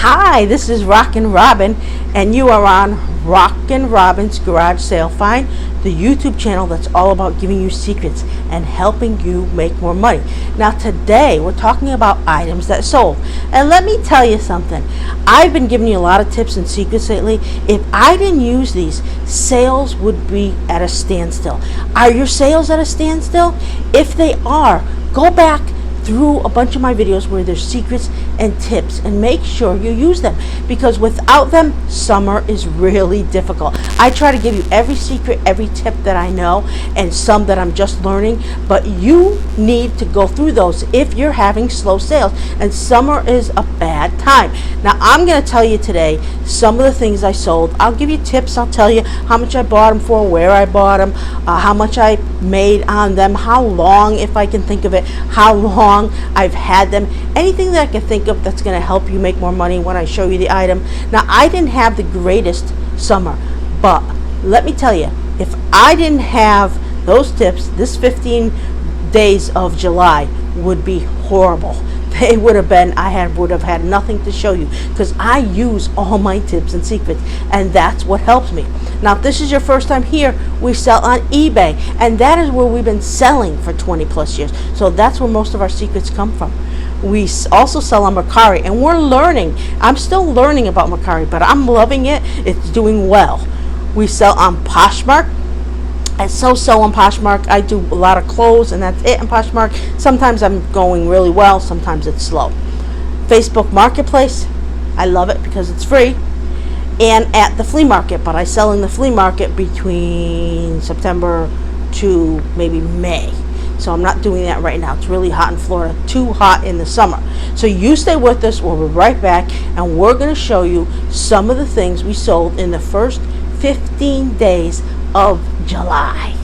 Hi, this is rockinRobin, and you are on rockinRobin's Garage Sale Find, the YouTube channel that's all about giving you secrets and helping you make more money. Now today we're talking about items that sold, and let me tell you something. I've been giving you a lot of tips and secrets lately. If I didn't use these, sales would be at a standstill. Are your sales at a standstill? If they are, go back through a bunch of my videos where there's secrets and tips, and make sure you use them, because without them summer is really difficult. I try to give you every secret, every tip that I know, and some that I'm just learning, but you need to go through those if you're having slow sales, and summer is a bad time. Now I'm going to tell you today some of the things I sold. I'll give you tips. I'll tell you how much I bought them for, where I bought them, how much I made on them, how long, if I can think of it, how long I've had them, anything that I can think of that's going to help you make more money when I show you the item. Now, I didn't have the greatest summer, but let me tell you, if I didn't have those tips, this 15 days of July would be horrible. They would have been, would have had nothing to show you, because I use all my tips and secrets, and that's what helps me. Now, if this is your first time here, we sell on eBay, and that is where we've been selling for 20 plus years. So that's where most of our secrets come from. We also sell on Mercari, and we're learning. I'm still learning about Mercari, but I'm loving it. It's doing well. We sell on Poshmark. I so on Poshmark. I do a lot of clothes, and that's it on Poshmark. Sometimes I'm going really well, sometimes it's slow. Facebook Marketplace, I love it because it's free. And at the flea market, but I sell in the flea market between September to maybe May. So I'm not doing that right now. It's really hot in Florida, too hot in the summer. So you stay with us. We'll be right back, and we're going to show you some of the things we sold in the first 15 days of July.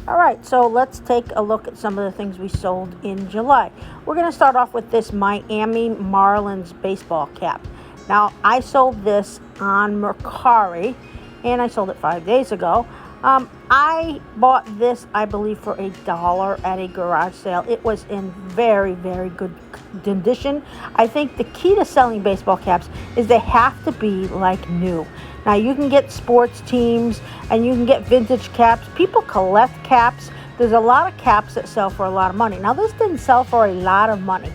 Alright, so let's take a look at some of the things we sold in July. We're going to start off with this Miami Marlins baseball cap. Now, I sold this on Mercari, and I sold it 5 days ago. I bought this, I believe, for $1 at a garage sale. It was in very, very good condition. I think the key to selling baseball caps is they have to be like new. Now, you can get sports teams, and you can get vintage caps. People collect caps. There's a lot of caps that sell for a lot of money. Now, this didn't sell for a lot of money,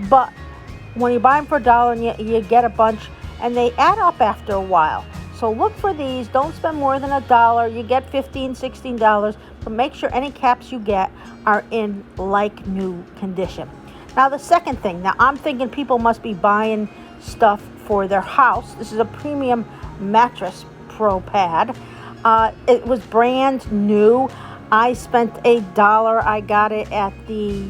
but when you buy them for $1 and you get a bunch, and they add up after a while. So look for these. Don't spend more than $1. You get $15, $16, but make sure any caps you get are in like new condition. Now, the second thing. Now, I'm thinking people must be buying stuff for their house. This is a premium Mattress Pad. It was brand new. I spent $1. I got it at the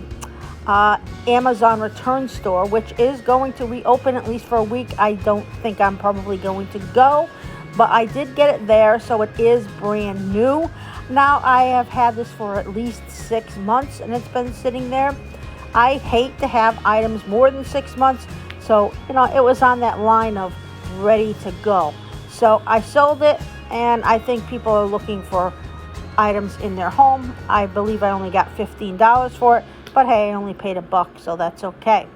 Amazon return store, which is going to reopen at least for a week. I don't think I'm probably going to go, but I did get it there, so it is brand new. Now, I have had this for at least 6 months, and it's been sitting there. I hate to have items more than 6 months, so it was on that line of ready to go. So I sold it, and I think people are looking for items in their home. I believe I only got $15 for it, but hey, I only paid $1, so that's okay.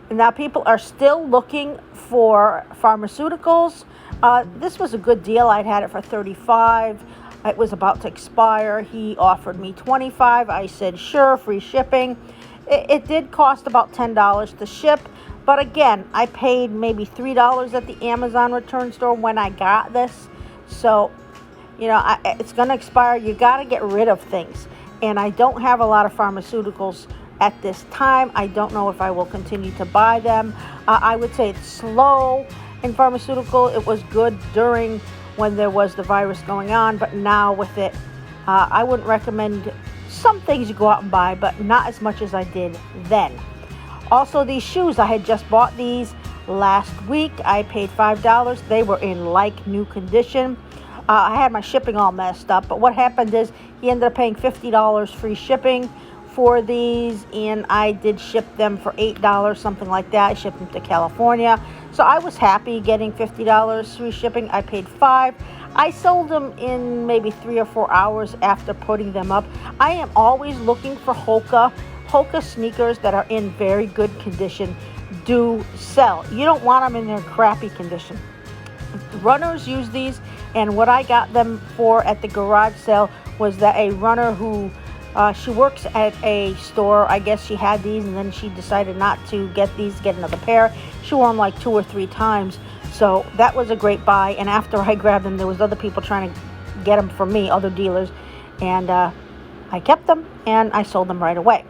And now people are still looking for Pharmaceuticals. This was a good deal. I'd had it for $35. It was about to expire. He offered me $25. I said, sure, free shipping. It did cost about $10 to ship. But again, I paid maybe $3 at the Amazon return store when I got this. So, it's going to expire. You got to get rid of things. And I don't have a lot of Pharmaceuticals at this time. I don't know if I will continue to buy them. I would say it's slow in pharmaceutical. It was good during when there was the virus going on, but now with it, I wouldn't recommend some things you go out and buy, but not as much as I did then. Also, these shoes, I had just bought these last week. I paid $5. They were in like new condition. I had my shipping all messed up, but what happened is he ended up paying $50 free shipping for these, and I did ship them for $8, something like that. I shipped them to California, so I was happy getting $50 free shipping. I paid $5. I sold them in maybe 3 or 4 hours after putting them up. I am always looking for Hoka sneakers that are in very good condition. Do sell. You don't want them in their crappy condition. Runners use these, and what I got them for at the garage sale was that a runner who she works at a store, I guess she had these and then she decided not to get these, get another pair. She wore them like 2 or 3 times, so that was a great buy. And after I grabbed them, there was other people trying to get them from me, other dealers, and I kept them and I sold them right away.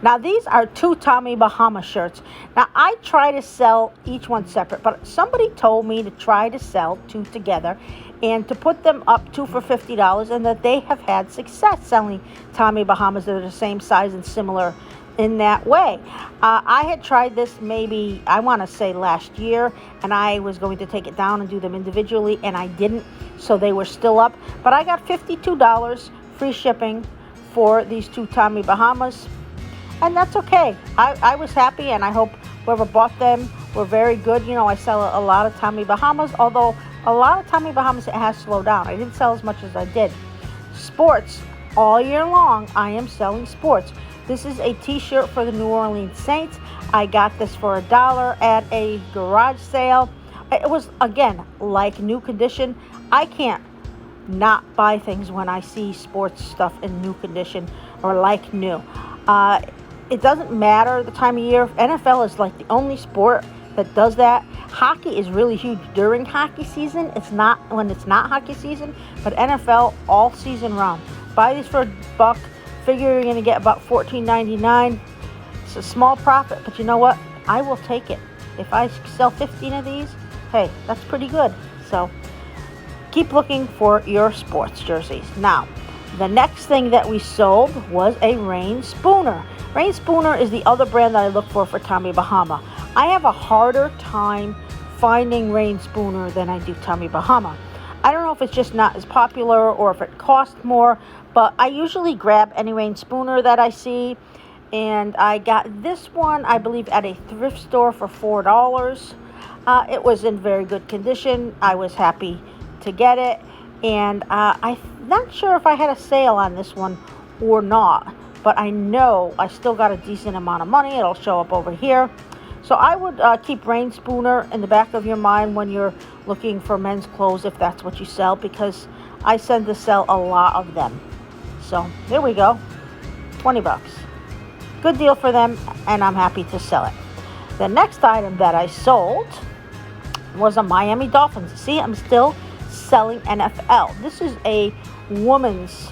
Now these are 2 Tommy Bahama shirts. Now I try to sell each one separate, but somebody told me to try to sell 2 together and to put them up 2 for $50, and that they have had success selling Tommy Bahamas that are the same size and similar in that way. I had tried this maybe, I want to say last year, and I was going to take it down and do them individually, and I didn't, so they were still up. But I got $52 free shipping for these 2 Tommy Bahamas. And that's okay. I was happy, and I hope whoever bought them were very good. You know, I sell a lot of Tommy Bahamas, although a lot of Tommy Bahamas has slowed down. I didn't sell as much as I did. Sports, all year long, I am selling sports. This is a t-shirt for the New Orleans Saints. I got this for $1 at a garage sale. It was, again, like new condition. I can't not buy things when I see sports stuff in new condition or like new. It doesn't matter the time of year. NFL is like the only sport that does that. Hockey is really huge during hockey season. It's not when it's not hockey season, but NFL all season round. Buy these for $1. Figure you're going to get about $14.99. It's a small profit, but you know what? I will take it. If I sell 15 of these, hey, that's pretty good. So keep looking for your sports jerseys. Now, the next thing that we sold was a rain spooner. Rain spooner is the other brand that I look for Tommy Bahama. I have a harder time finding rain spooner than I do Tommy Bahama. I don't know if it's just not as popular or if it costs more, but I usually grab any rain spooner that I see. And I got this one, I believe, at a thrift store for $4. It was in very good condition. I was happy to get it. And I'm not sure if I had a sale on this one or not, but I know I still got a decent amount of money. It'll show up over here. So I would keep rain spooner in the back of your mind when you're looking for men's clothes, if that's what you sell, because I tend to sell a lot of them. So there we go, $20. Good deal for them, and I'm happy to sell it. The next item that I sold was a Miami Dolphins. See, I'm still selling NFL. This is a woman's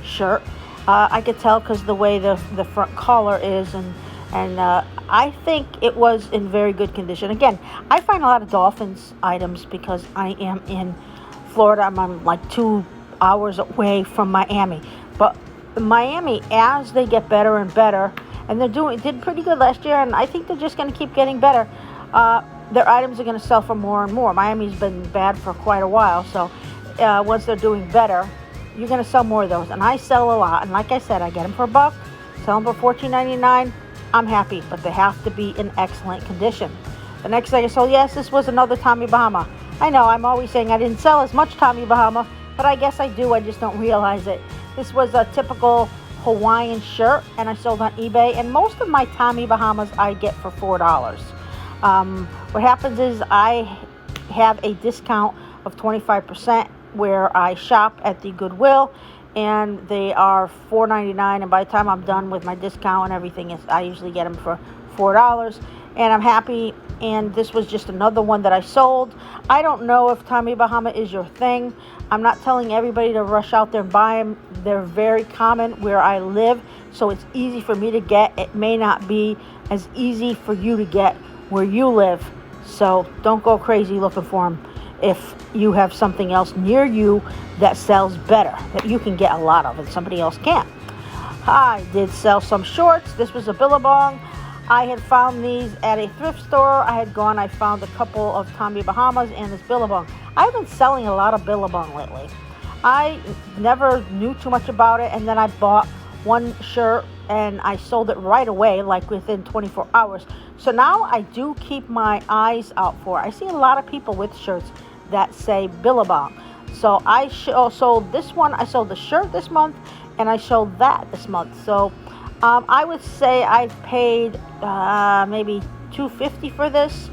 shirt. I could tell because the way the front collar is, and I think it was in very good condition. Again, I find a lot of Dolphins items because I am in Florida. I'm like 2 hours away from Miami. But Miami, as they get better and better, and did pretty good last year, and I think they're just going to keep getting better. Their items are going to sell for more and more. Miami's been bad for quite a while, so once they're doing better, you're going to sell more of those. And I sell a lot, and like I said, I get them for $1, sell them for $14.99. I'm happy, but they have to be in excellent condition. The next thing I sold, yes, this was another Tommy Bahama. I know, I'm always saying I didn't sell as much Tommy Bahama, but I guess I do, I just don't realize it. This was a typical Hawaiian shirt, and I sold on eBay, and most of my Tommy Bahamas I get for $4. What happens is I have a discount of 25% where I shop at the Goodwill, and they are $4.99, and by the time I'm done with my discount and everything, I usually get them for $4, and I'm happy. And this was just another one that I sold. I don't know if Tommy Bahama is your thing. I'm not telling everybody to rush out there and buy them. They're very common where I live, so it's easy for me to get. It may not be as easy for you to get where you live, so don't go crazy looking for them if you have something else near you that sells better, that you can get a lot of and somebody else can't. I did sell some shorts. This was a Billabong. I had found these at a thrift store. I found a couple of Tommy Bahamas and this Billabong. I've been selling a lot of Billabong lately. I never knew too much about it, and then I bought one shirt and I sold it right away, like within 24 hours. So now I do keep my eyes out for it. I see a lot of people with shirts that say Billabong. So I sold this one, I sold the shirt this month, and I sold that this month. So I would say I've paid maybe $250 for this,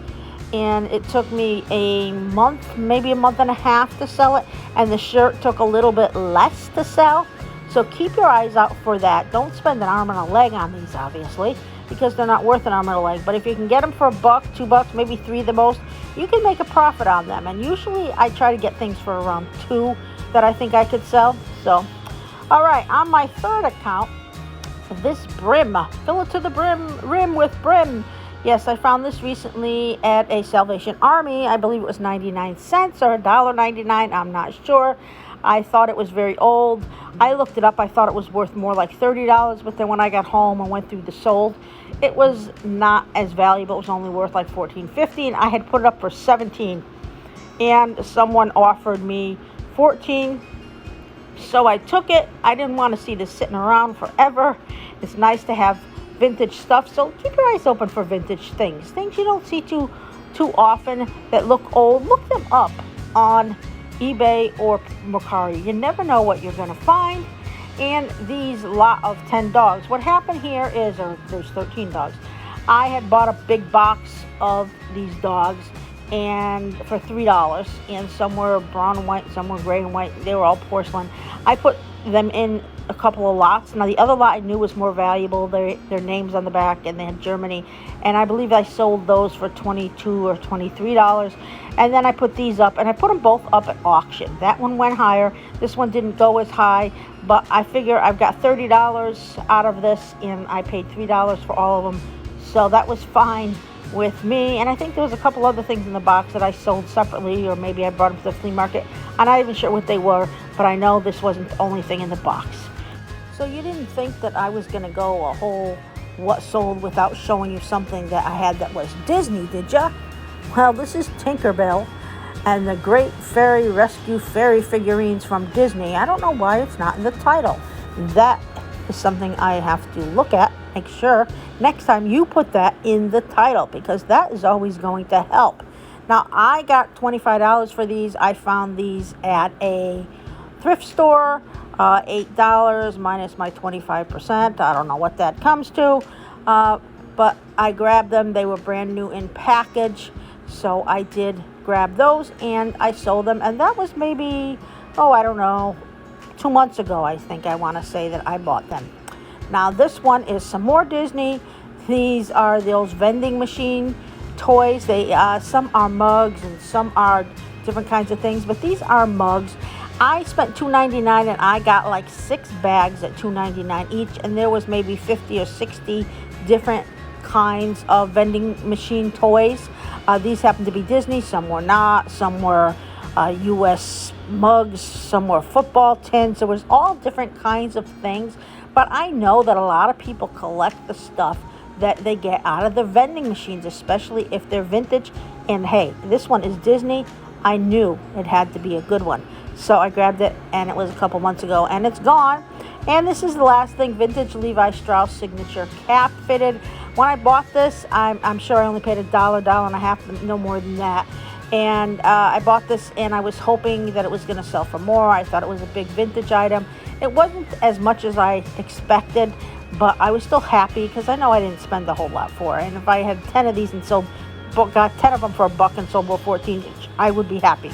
and it took me a month, maybe a month and a half to sell it, and the shirt took a little bit less to sell. So keep your eyes out for that. Don't spend an arm and a leg on these, obviously, because they're not worth an arm and a leg. But if you can get them for $1, $2, maybe $3 the most, you can make a profit on them. And usually I try to get things for around $2 that I think I could sell. So, all right, on my third account, this brim, fill it to the rim with brim. Yes, I found this recently at a Salvation Army. I believe it was 99 cents or $1.99. I'm not sure. I thought it was very old. I looked it up. I thought it was worth more like $30, but then when I got home and went through the sold, it was not as valuable. It was only worth like $14.50, and I had put it up for $17, and someone offered me $14. So I took it. I didn't want to see this sitting around forever. It's nice to have vintage stuff, so keep your eyes open for vintage things you don't see too often that look old. Look them up on eBay or Mercari. You never know what you're going to find. And these lot of 10 dogs, what happened here is, or there's 13 dogs, I had bought a big box of these dogs and for $3, and some were brown and white, some were gray and white. They were all porcelain. I put them in a couple of lots. Now the other lot I knew was more valuable. Their names on the back, and they had Germany, and I believe I sold those for $22 or $23. And then I put these up, and I put them both up at auction. That one went higher. This one didn't go as high, but I figure I've got $30 out of this, and I paid $3 for all of them. So that was fine with me. And I think there was a couple other things in the box that I sold separately, or maybe I brought them to the flea market. I'm not even sure what they were, but I know this wasn't the only thing in the box. So you didn't think that I was going to go a whole what sold without showing you something that I had that was Disney, did ya? Well, this is Tinkerbell and the Great Fairy Rescue Fairy figurines from Disney. I don't know why it's not in the title. That is something I have to look at. Make sure next time you put that in the title, because that is always going to help. Now, I got $25 for these. I found these at a thrift store, $8 minus my 25%. I don't know what that comes to, but I grabbed them. They were brand new in package, so I did grab those and I sold them. And that was maybe, I don't know, 2 months ago, I think I want to say that I bought them. Now, this one is some more Disney. These are those vending machine toys. They some are mugs and some are different kinds of things, but these are mugs. I spent $2.99 and I got like 6 bags at $2.99 each, and there was maybe 50 or 60 different kinds of vending machine toys. These happen to be Disney, some were not, some were U.S. mugs, some were football tins. There was all different kinds of things, but I know that a lot of people collect the stuff that they get out of the vending machines, especially if they're vintage. And hey, this one is Disney. I knew it had to be a good one. So I grabbed it, and it was a couple months ago, and it's gone. And this is the last thing, vintage Levi Strauss signature cap fitted. When I bought this, I'm sure I only paid $1, $1.50, no more than that. And I bought this, and I was hoping that it was going to sell for more. I thought it was a big vintage item. It wasn't as much as I expected, but I was still happy because I know I didn't spend a whole lot for it. And if I had 10 of these and got 10 of them for $1 and sold for 14 each, I would be happy.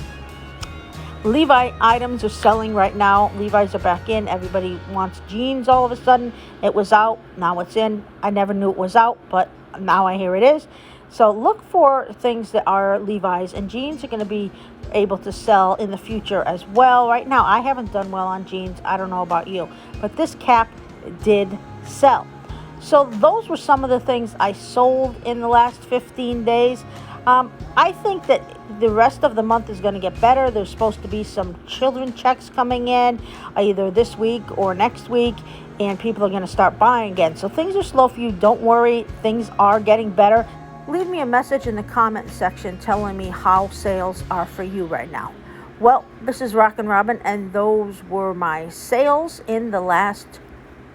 Levi items are selling right now. Levi's are back in. Everybody wants jeans all of a sudden. It was out. Now it's in. I never knew it was out, but now I hear it is. So look for things that are Levi's, and jeans are going to be able to sell in the future as well. Right now, I haven't done well on jeans. I don't know about you, but this cap did sell. So those were some of the things I sold in the last 15 days. I think that the rest of the month is going to get better. There's supposed to be some children checks coming in either this week or next week, and people are going to start buying again. So things are slow for you. Don't worry. Things are getting better. Leave me a message in the comment section telling me how sales are for you right now. Well, this is rockinRobin, and those were my sales in the last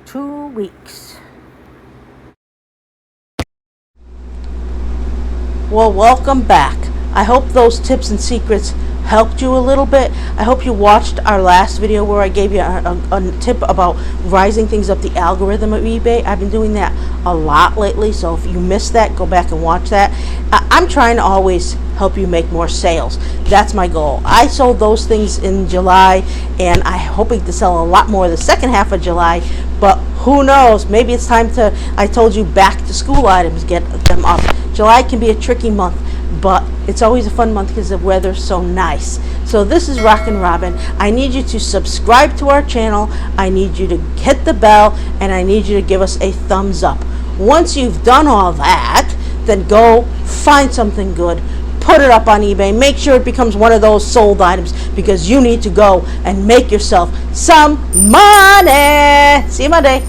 2 weeks. Well, welcome back. I hope those tips and secrets helped you a little bit. I hope you watched our last video where I gave you a tip about rising things up the algorithm of eBay. I've been doing that a lot lately, so if you missed that, go back and watch that. I'm trying to always help you make more sales. That's my goal. I sold those things in July, and I'm hoping to sell a lot more the second half of July, but who knows? Maybe it's time to, I told you, back to school items, get them up. July can be a tricky month, but it's always a fun month because the weather's so nice. So this is rockinRobin. I need you to subscribe to our channel. I need you to hit the bell, and I need you to give us a thumbs up. Once you've done all that, then go find something good, put it up on eBay, make sure it becomes one of those sold items, because you need to go and make yourself some money. See you Monday.